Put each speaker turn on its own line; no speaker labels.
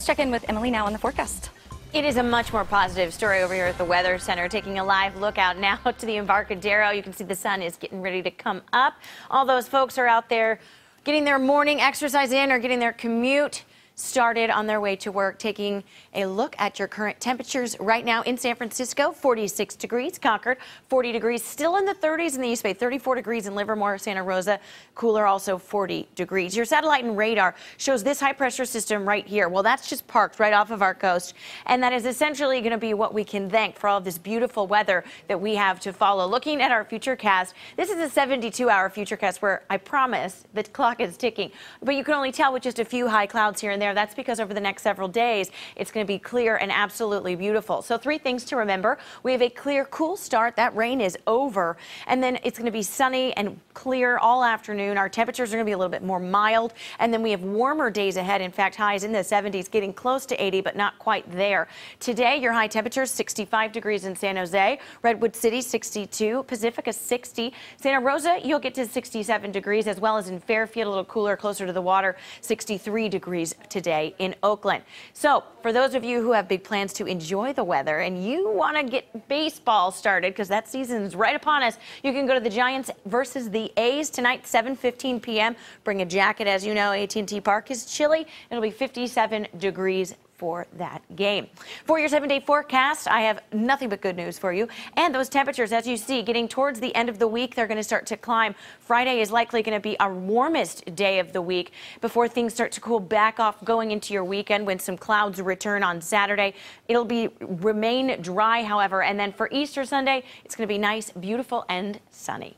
Let's check in with Emily now on the forecast.
It is a much more positive story over here at the Weather Center. Taking a live look out now to the Embarcadero. You can see the sun is getting ready to come up. All those folks are out there getting their morning exercise in or getting their commute started on their way to work. Taking a look at your current temperatures right now in San Francisco, 46 degrees, Concord, 40 degrees, still in the 30s in the East Bay, 34 degrees in Livermore, Santa Rosa, cooler also 40 degrees. Your satellite and radar shows this high pressure system right here. Well, that's just parked right off of our coast, and that is essentially going to be what we can thank for all of this beautiful weather that we have to follow. Looking at our futurecast, this is a 72-hour futurecast where I promise the clock is ticking, but you can only tell with just a few high clouds here and there. That's because over the next several days, it's going to be clear and absolutely beautiful. So 3 things to remember. We have a clear, cool start. That rain is over. And then it's going to be sunny and clear all afternoon. Our temperatures are going to be a little bit more mild. And then we have warmer days ahead. In fact, highs in the 70s, getting close to 80, but not quite there. Today, your high temperatures, 65 degrees in San Jose. Redwood City, 62. Pacifica, 60. Santa Rosa, you'll get to 67 degrees, as well as in Fairfield, a little cooler, closer to the water, 63 degrees today in Oakland. So for those of you who have big plans to enjoy the weather and you want to get baseball started, because that season's right upon us, you can go to the Giants versus the A's tonight, 7:15 p.m. Bring a jacket. As you know, AT&T Park is chilly. It'll be 57 degrees for that game. For your 7-day forecast, I have nothing but good news for you. And those temperatures, as you see, getting towards the end of the week, they're going to start to climb. Friday is likely going to be our warmest day of the week before things start to cool back off going into your weekend when some clouds return on Saturday. It'll remain dry, however, and then for Easter Sunday, it's going to be nice, beautiful, and sunny.